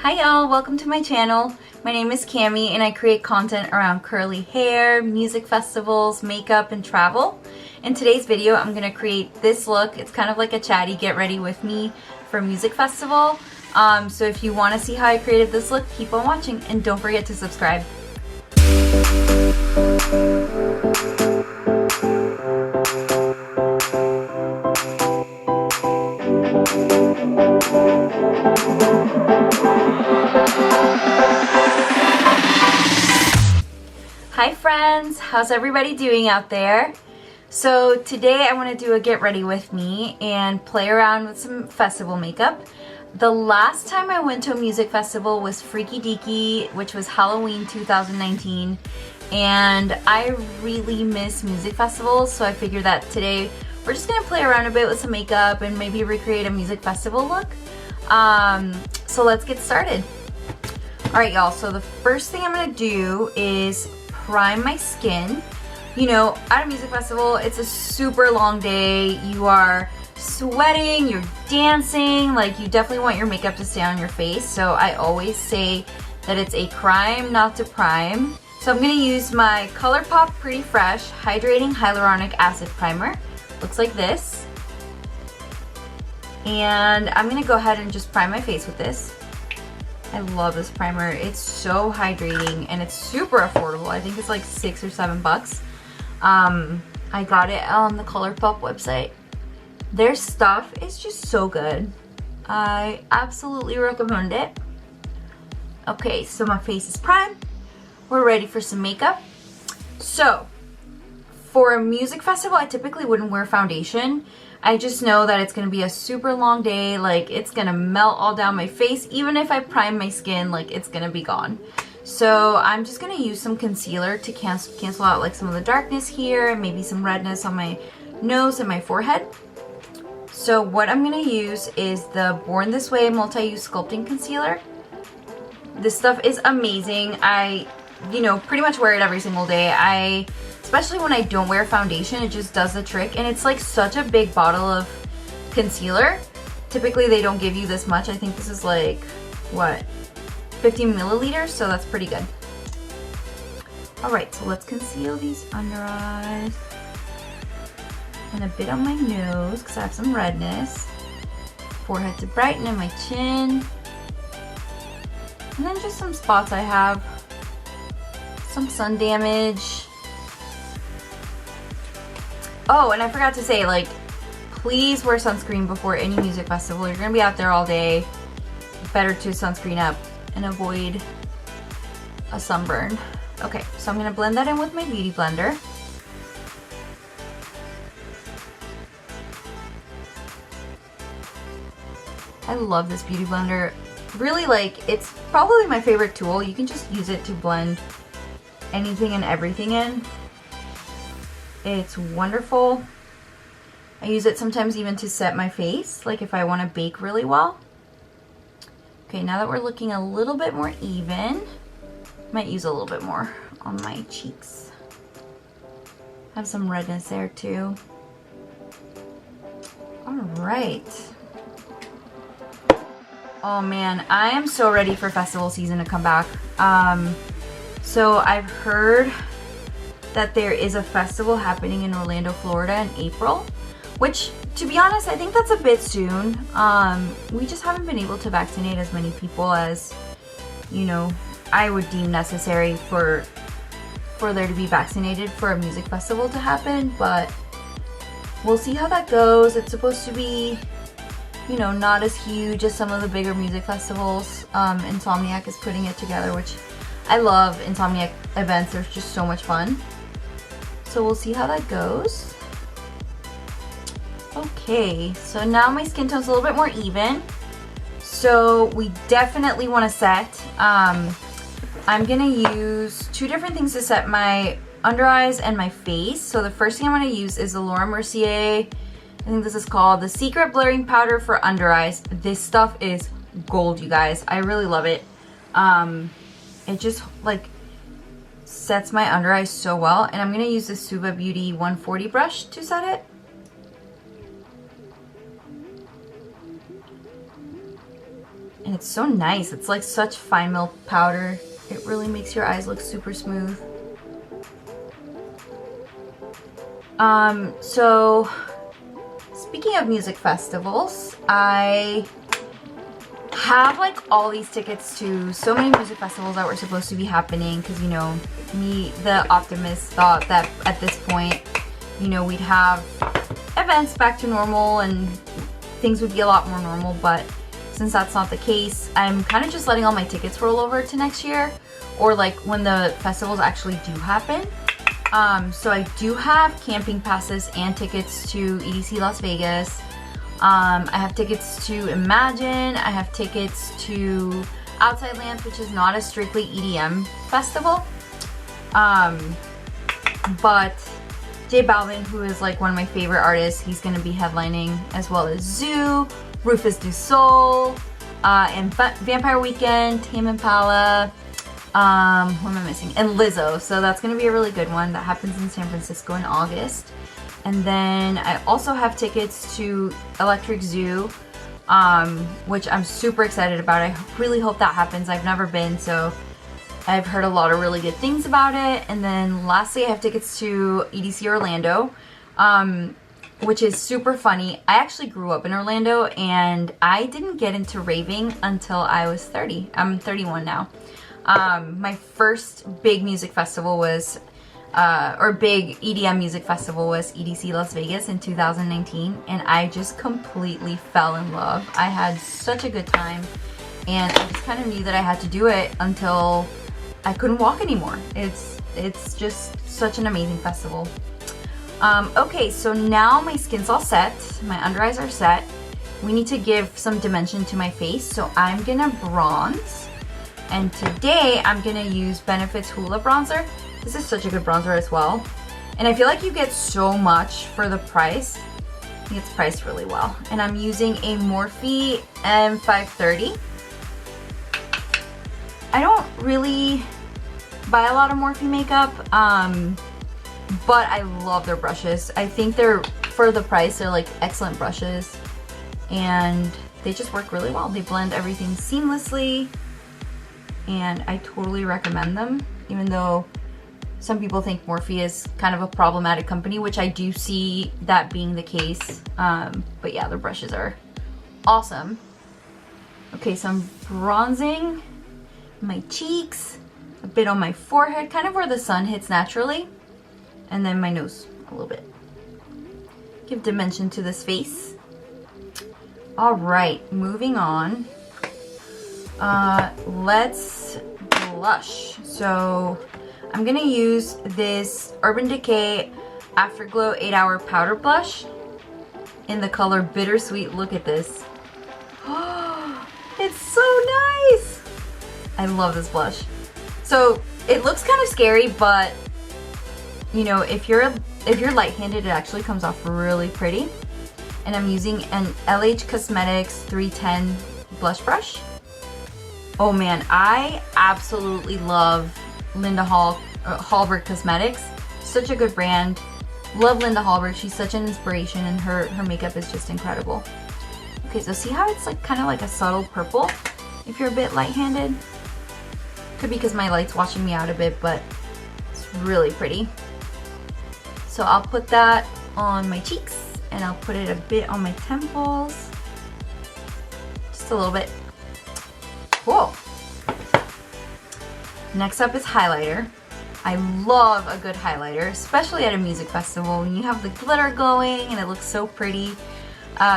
Hi y'all, welcome to my channel. My name is Cami and I create content around curly hair, music festivals, makeup, and travel. In today's video, I'm gonna create this look. It's kind of like a chatty get ready with me for a music festival. So if you wanna see how I created this look, keep on watching and don't forget to subscribe. Hi friends, how's everybody doing out there? So today I want to do a get ready with me and play around with some festival makeup. The last time I went to a music festival was Freaky Deaky, which was Halloween 2019, and I really miss music festivals, so I figured that today we're just gonna play around a bit with some makeup and maybe recreate a music festival look. So let's get started. Alright y'all, so the first thing I'm gonna do is prime my skin. You know, at a music festival, it's a super long day. You are sweating, you're dancing, like you definitely want your makeup to stay on your face. So I always say that it's a crime not to prime. So I'm gonna use my Colourpop Pretty Fresh Hydrating Hyaluronic Acid Primer. Looks like this. And I'm gonna go ahead and just prime my face with this. I love this primer. It's so hydrating and it's super affordable. I think it's like $6 or $7. I got it on the Colourpop website. Their stuff is just so good. I absolutely recommend it. Okay, so my face is primed. We're ready for some makeup. So, for a music festival, I typically wouldn't wear foundation. I just know that it's gonna be a super long day, like it's gonna melt all down my face. Even if I prime my skin, like it's gonna be gone. So I'm just gonna use some concealer to cancel out like some of the darkness here and maybe some redness on my nose and my forehead. So what I'm gonna use is the Born This Way Multi-Use Sculpting Concealer. This stuff is amazing. I, pretty much wear it every single day. Especially when I don't wear foundation, it just does the trick. And it's like such a big bottle of concealer. Typically they don't give you this much. I think this is like, what, 15 milliliters? So that's pretty good. Alright, so let's conceal these under eyes. And a bit on my nose, because I have some redness. Forehead to brighten, and my chin. And then just some spots I have. Some sun damage. Oh, and I forgot to say, like, please wear sunscreen before any music festival. You're gonna be out there all day. Better to sunscreen up and avoid a sunburn. Okay, so I'm gonna blend that in with my beauty blender. I love this beauty blender. Really, like, it's probably my favorite tool. You can just use it to blend anything and everything in. It's wonderful. I use it sometimes even to set my face, like if I want to bake really well. Okay, now that we're looking a little bit more even, might use a little bit more on my cheeks. Have some redness there too. All right. Oh man, I am so ready for festival season to come back. So I've heard that there is a festival happening in Orlando, Florida in April, which, to be honest, I think that's a bit soon. We just haven't been able to vaccinate as many people as, I would deem necessary for there to be vaccinated for a music festival to happen, but we'll see how that goes. It's supposed to be, not as huge as some of the bigger music festivals. Insomniac is putting it together, which I love Insomniac events. They're just so much fun. So we'll see how that goes. Okay, so now my skin tone's a little bit more even. So we definitely want to set. I'm gonna use two different things to set my under eyes and my face. So the first thing I'm gonna use is the Laura Mercier, I think this is called the Secret Blurring Powder for Under Eyes. This stuff is gold, you guys. I really love it. It just like sets my under eyes so well, and I'm gonna use the Suva Beauty 140 brush to set it. And it's so nice. It's like such fine milk powder. It really makes your eyes look super smooth. So speaking of music festivals, I have like all these tickets to so many music festivals that were supposed to be happening because, you know, me, the optimist, thought that at this point, you know, we'd have events back to normal and things would be a lot more normal, but since that's not the case, I'm kind of just letting all my tickets roll over to next year, or like when the festivals actually do happen. So I do have camping passes and tickets to EDC Las Vegas. I have tickets to Imagine. I have tickets to Outside Lands, which is not a strictly EDM festival. But J Balvin, who is like one of my favorite artists, he's going to be headlining, as well as Zoo, Rufus Du Sol, and Vampire Weekend, Tame Impala, who am I missing? And Lizzo. So that's going to be a really good one that happens in San Francisco in August. And then I also have tickets to Electric Zoo, which I'm super excited about. I really hope that happens. I've never been, so I've heard a lot of really good things about it. And then lastly, I have tickets to EDC Orlando, which is super funny. I actually grew up in Orlando and I didn't get into raving until I was 30. I'm 31 now. My first big music festival was, or big EDM music festival was EDC Las Vegas in 2019, and I just completely fell in love. I had such a good time, and I just kind of knew that I had to do it until I couldn't walk anymore. It's just such an amazing festival. Okay, so now my skin's all set, my under eyes are set. We need to give some dimension to my face, so I'm gonna bronze. And today I'm gonna use Benefit's Hoola bronzer. This is such a good bronzer as well. And I feel like you get so much for the price. I think it's priced really well. And I'm using a Morphe M530. I don't really buy a lot of Morphe makeup, but I love their brushes. I think they're, for the price, they're like excellent brushes. And they just work really well. They blend everything seamlessly. And I totally recommend them, even though some people think Morphe is kind of a problematic company, which I do see that being the case. But yeah, their brushes are awesome. Okay, so I'm bronzing my cheeks, a bit on my forehead, kind of where the sun hits naturally, and then my nose a little bit. Give dimension to this face. All right, moving on. Let's blush. So I'm gonna use this Urban Decay Afterglow 8-Hour Powder Blush in the color Bittersweet. Look at this. Oh, it's so nice. I love this blush. So it looks kind of scary, but you know, if you're light-handed, it actually comes off really pretty. And I'm using an LH Cosmetics 310 blush brush. Oh man, I absolutely love Linda Hallberg Cosmetics. Such a good brand. Love Linda Hallberg. She's such an inspiration, and her makeup is just incredible. Okay, so see how it's like kind of like a subtle purple if you're a bit light-handed? Could be because my light's washing me out a bit, but it's really pretty. So I'll put that on my cheeks, and I'll put it a bit on my temples. Just a little bit. Cool. Next up is highlighter. I love a good highlighter, especially at a music festival when you have the glitter going and it looks so pretty.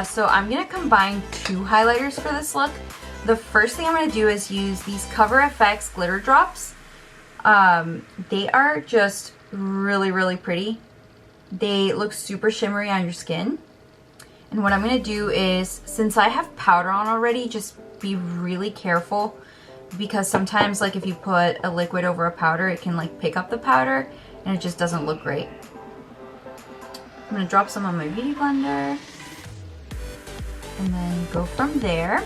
So I'm gonna combine two highlighters for this look. The first thing I'm gonna do is use these CoverFX glitter drops. They are just really, really pretty. They look super shimmery on your skin. And what I'm gonna do is, since I have powder on already, just be really careful, because sometimes like if you put a liquid over a powder, it can like pick up the powder and it just doesn't look great. I'm gonna drop some on my beauty blender and then go from there.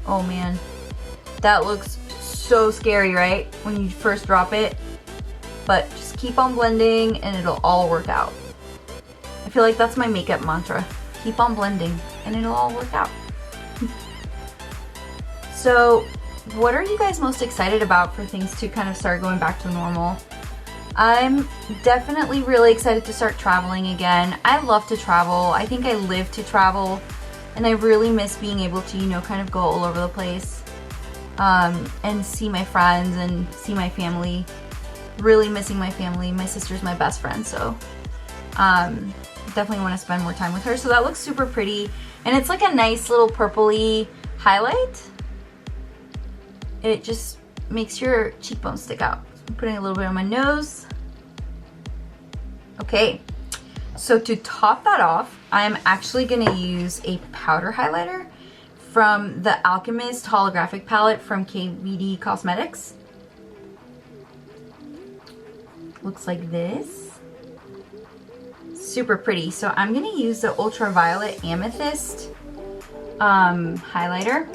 Oh man, that looks so scary, right? When you first drop it, but just keep on blending and it'll all work out. I feel like that's my makeup mantra. Keep on blending and it'll all work out. So what are you guys most excited about for things to kind of start going back to normal? I'm definitely really excited to start traveling again. I love to travel. I think I live to travel, and I really miss being able to, you know, kind of go all over the place and see my friends and see my family. Really missing my family. My sister's my best friend, so definitely want to spend more time with her. So that looks super pretty, and it's like a nice little purpley highlight. It just makes your cheekbones stick out. I'm putting a little bit on my nose. Okay, so to top that off, I'm actually gonna use a powder highlighter from the Alchemist Holographic palette from KVD Cosmetics. Looks like this. Super pretty. So I'm gonna use the Ultraviolet Amethyst highlighter.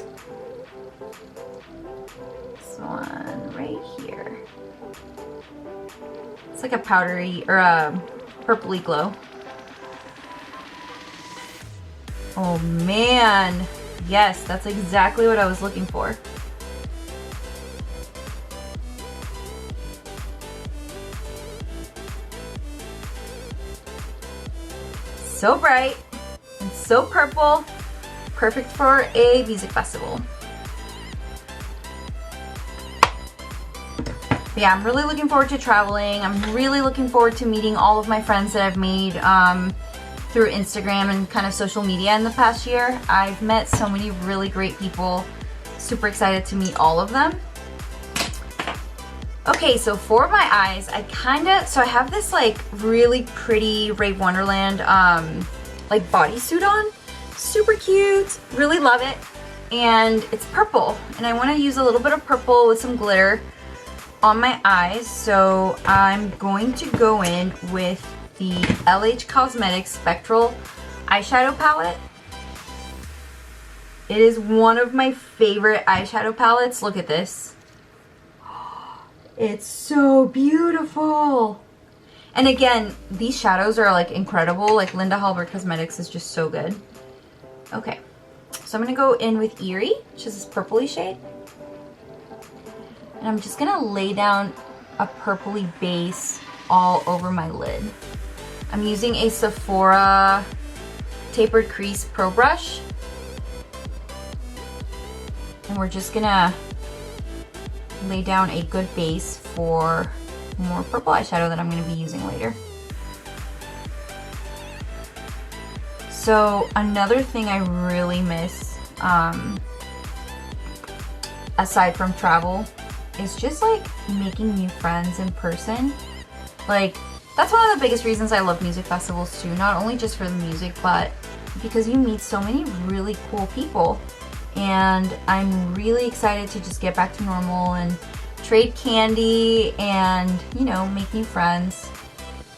This one right here. It's like a powdery or a purpley glow. Oh man, yes, that's exactly what I was looking for. So bright and so purple, perfect for a music festival. Yeah, I'm really looking forward to traveling. I'm really looking forward to meeting all of my friends that I've made through Instagram and kind of social media in the past year. I've met so many really great people. Super excited to meet all of them. Okay, so for my eyes, I have this like really pretty Rave Wonderland like bodysuit on. Super cute, really love it. And it's purple, and I want to use a little bit of purple with some glitter on my eyes. So I'm going to go in with the LH Cosmetics Spectral eyeshadow palette. It is one of my favorite eyeshadow palettes. Look at this. It's so beautiful. And again, these shadows are like incredible. Like Linda Halbert Cosmetics is just so good. Okay, so I'm gonna go in with Eerie, which is this purpley shade. And I'm just gonna lay down a purpley base all over my lid. I'm using a Sephora Tapered Crease Pro Brush. And we're just gonna lay down a good base for more purple eyeshadow that I'm gonna be using later. So another thing I really miss, aside from travel, is just like making new friends in person. Like, that's one of the biggest reasons I love music festivals too, not only just for the music, but because you meet so many really cool people. And I'm really excited to just get back to normal and trade candy and, you know, make new friends.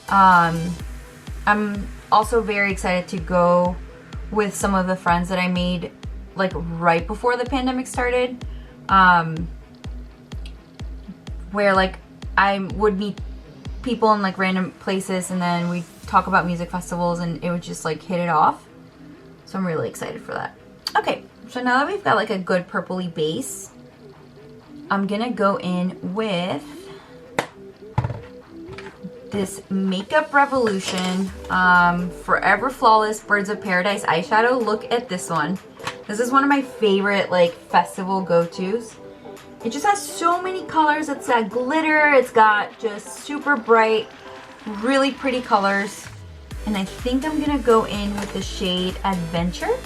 I'm also very excited to go with some of the friends that I made like right before the pandemic started, where like I would meet people in like random places and then we talk about music festivals and it would just like hit it off. So I'm really excited for that. Okay, so now that we've got like a good purpley base, I'm gonna go in with this Makeup Revolution Forever Flawless Birds of Paradise eyeshadow. Look at this one. This is one of my favorite like festival go-tos. It just has so many colors. It's got glitter, it's got just super bright, really pretty colors. And I think I'm gonna go in with the shade Adventure,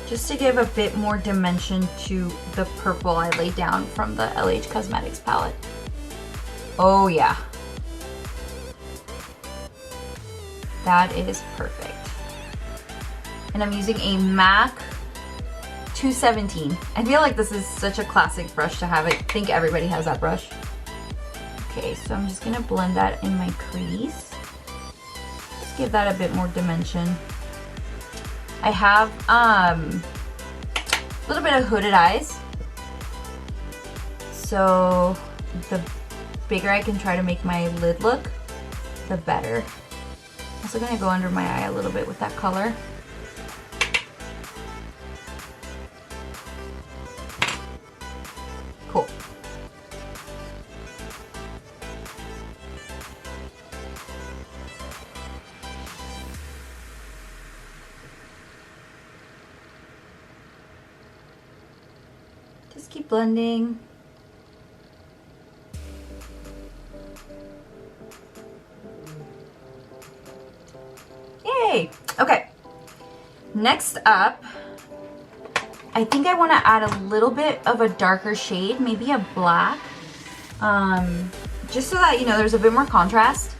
just to give a bit more dimension to the purple I laid down from the LH Cosmetics palette. Oh yeah. That is perfect. And I'm using a MAC 217. I feel like this is such a classic brush to have. I think everybody has that brush. Okay, so I'm just gonna blend that in my crease. Just give that a bit more dimension. I have a little bit of hooded eyes. So the bigger I can try to make my lid look, the better. I'm also gonna go under my eye a little bit with that color. Just keep blending. Yay! Okay. Next up, I think I want to add a little bit of a darker shade, maybe a black, just so that, you know, there's a bit more contrast.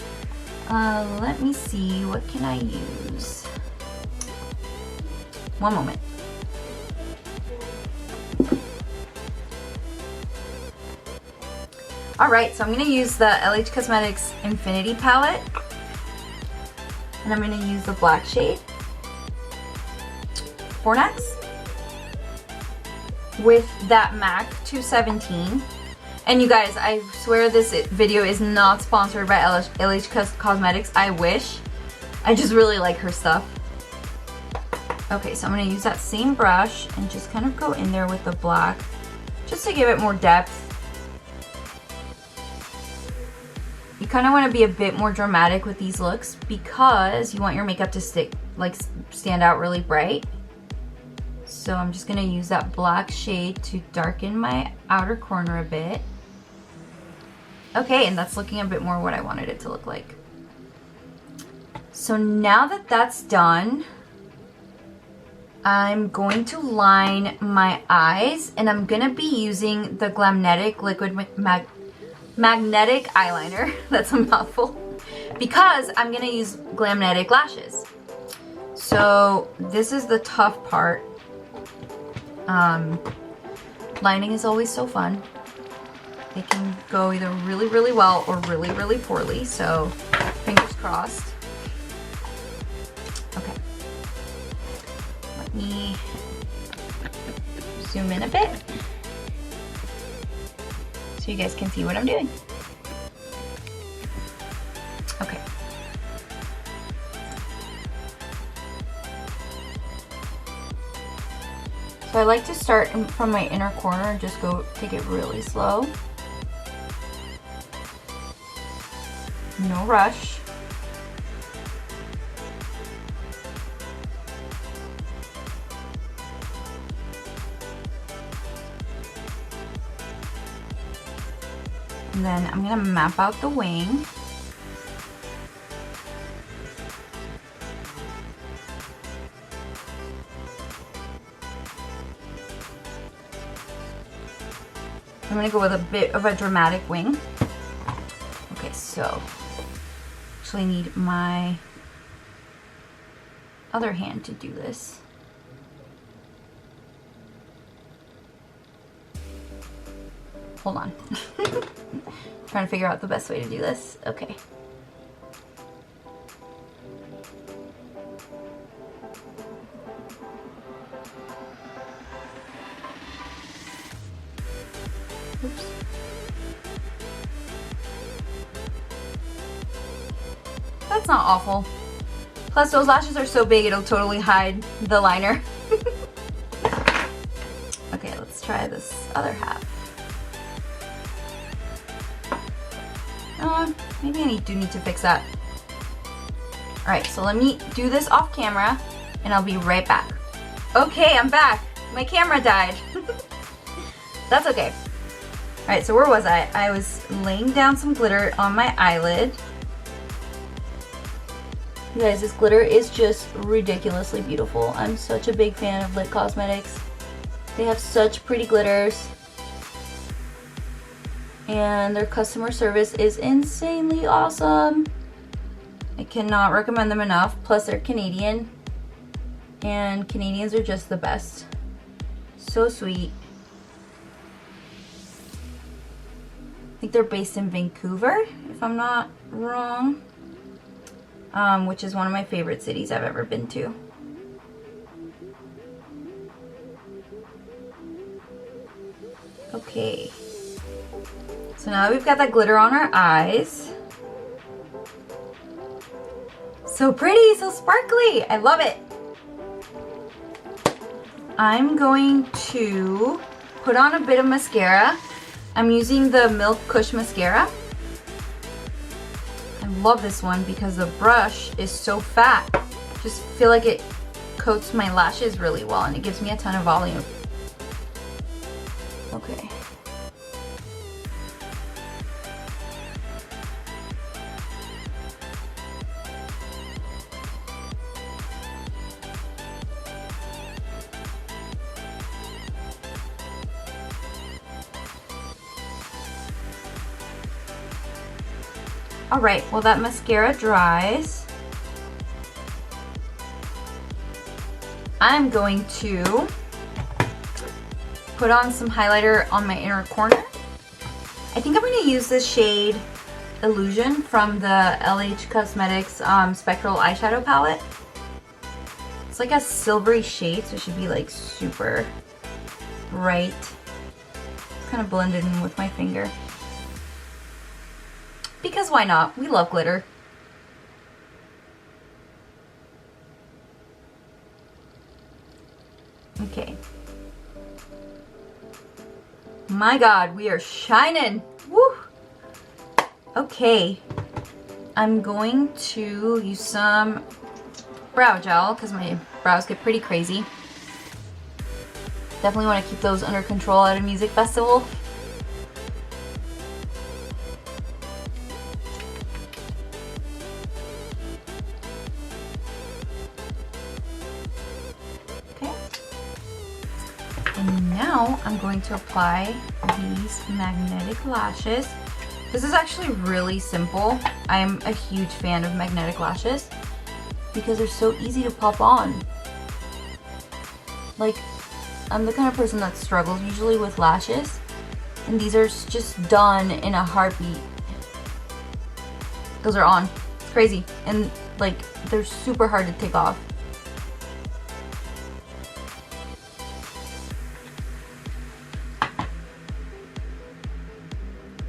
Let me see, what can I use? One moment. Alright, so I'm going to use the LH Cosmetics Infinity palette. And I'm going to use the black shade. Fornax. With that MAC 217. And you guys, I swear this video is not sponsored by LH Cosmetics. I wish. I just really like her stuff. Okay, so I'm going to use that same brush and just kind of go in there with the black just to give it more depth. You kind of want to be a bit more dramatic with these looks because you want your makeup to stand out really bright. So I'm just going to use that black shade to darken my outer corner a bit. Okay, and that's looking a bit more what I wanted it to look like. So now that that's done, I'm going to line my eyes, and I'm going to be using the Glamnetic Liquid Magnetic Eyeliner. That's a mouthful. Because I'm going to use Glamnetic lashes. So this is the tough part. Lining is always so fun. It can go either really, really well or really, really poorly. So fingers crossed. Okay. Let me zoom in a bit so you guys can see what I'm doing. Okay. So I like to start from my inner corner and just take it really slow. No rush. And then I'm gonna map out the wing. I'm gonna go with a bit of a dramatic wing. Okay, so actually need my other hand to do this. Hold on. Trying to figure out the best way to do this. Okay. Oops. That's not awful. Plus those lashes are so big it'll totally hide the liner. Okay, let's try this other half. Maybe I do need to fix that. Alright, so let me do this off camera and I'll be right back. Okay, I'm back. My camera died. That's okay. Alright, so where was I? I was laying down some glitter on my eyelid. You guys, this glitter is just ridiculously beautiful. I'm such a big fan of Lit Cosmetics. They have such pretty glitters. And their customer service is insanely awesome. I cannot recommend them enough. Plus they're Canadian. And Canadians are just the best. So sweet. I think they're based in Vancouver, if I'm not wrong. Which is one of my favorite cities I've ever been to. Okay. So now we've got that glitter on our eyes. So pretty, so sparkly. I love it. I'm going to put on a bit of mascara. I'm using the Milk Kush mascara. I love this one because the brush is so fat. Just feel like it coats my lashes really well and it gives me a ton of volume. Okay. All right, well that mascara dries. I'm going to put on some highlighter on my inner corner. I think I'm going to use this shade Illusion from the LH Cosmetics Spectral Eyeshadow Palette. It's like a silvery shade, so it should be like super bright. Kind of blended in with my finger. Because why not? We love glitter. Okay. My God, we are shining. Woo! Okay. I'm going to use some brow gel because my brows get pretty crazy. Definitely want to keep those under control at a music festival. And now I'm going to apply these magnetic lashes. This is actually really simple. I'm a huge fan of magnetic lashes because they're so easy to pop on. Like, I'm the kind of person that struggles usually with lashes, and these are just done in a heartbeat. Those are on. It's crazy. And like, they're super hard to take off.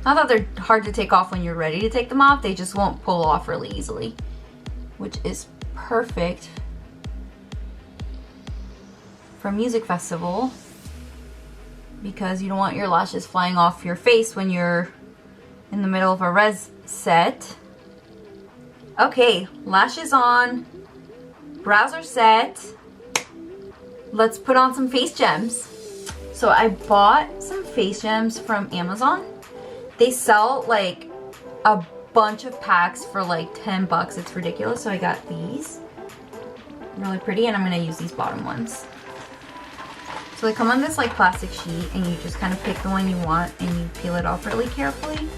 Not that they're hard to take off when you're ready to take them off, they just won't pull off really easily, which is perfect for a music festival because you don't want your lashes flying off your face when you're in the middle of a res set. Okay, lashes on, brows are set. Let's put on some face gems. So I bought some face gems from Amazon. They sell like a bunch of packs for like 10 bucks. It's ridiculous. So I got these. Really pretty, and I'm gonna use these bottom ones. So they come on this like plastic sheet, and you just kind of pick the one you want and you peel it off really carefully.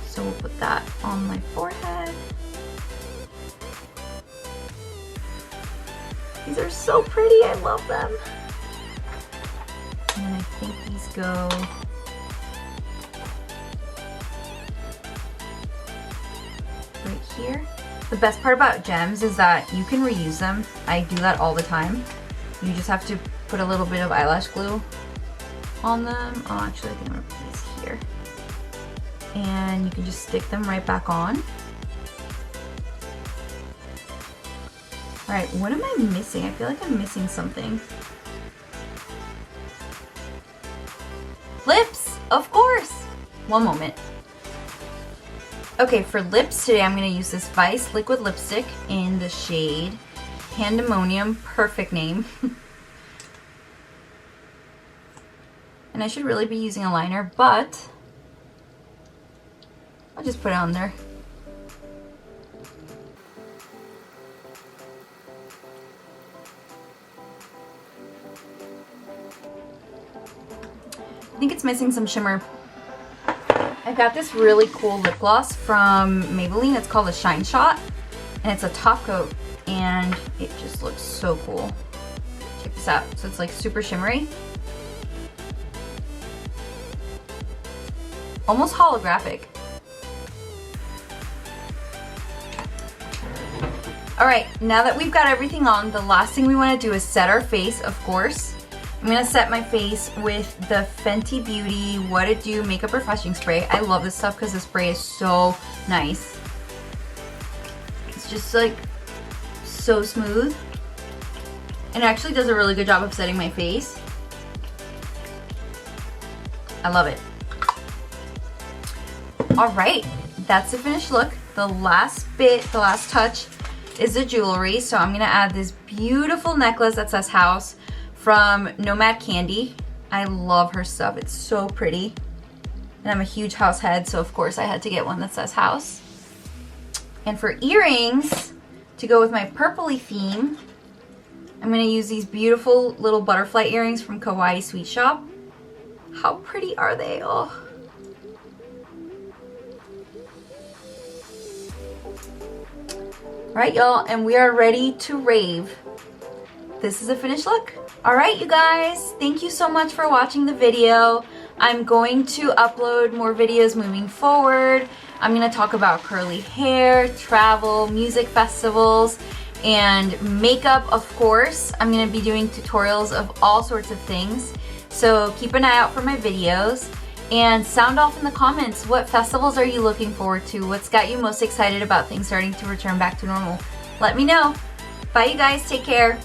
So we'll put that on my forehead. These are so pretty, I love them. And then I think these go right here. The best part about gems is that you can reuse them. I do that all the time. You just have to put a little bit of eyelash glue on them. Oh, actually I think I'm gonna put these here. And you can just stick them right back on. All right, what am I missing? I feel like I'm missing something. Lips, of course. One moment. Okay, for lips today, I'm gonna use this Vice liquid lipstick in the shade Pandemonium. Perfect name. And I should really be using a liner, but I'll just put it on there. I think it's missing some shimmer. I got this really cool lip gloss from Maybelline. It's called a Shine Shot, and it's a top coat, and it just looks so cool. Check this out. So it's like super shimmery. Almost holographic. All right, now that we've got everything on, the last thing we want to do is set our face, of course. I'm gonna set my face with the Fenty Beauty What It Do Makeup Refreshing Spray. I love this stuff because the spray is so nice. It's just like so smooth. And it actually does a really good job of setting my face. I love it. All right, that's the finished look. The last bit, the last touch is the jewelry. So I'm gonna add this beautiful necklace that says house from Nomad Candy. I love her stuff, it's so pretty. And I'm a huge house head, so of course I had to get one that says house. And for earrings, to go with my purpley theme, I'm gonna use these beautiful little butterfly earrings from Kawaii Sweet Shop. How pretty are they? Oh. Alright y'all, and we are ready to rave. This is a finished look. Alright you guys, thank you so much for watching the video. I'm going to upload more videos moving forward. I'm going to talk about curly hair, travel, music festivals, and makeup, of course. I'm going to be doing tutorials of all sorts of things. So keep an eye out for my videos. And sound off in the comments, what festivals are you looking forward to? What's got you most excited about things starting to return back to normal? Let me know. Bye you guys, take care.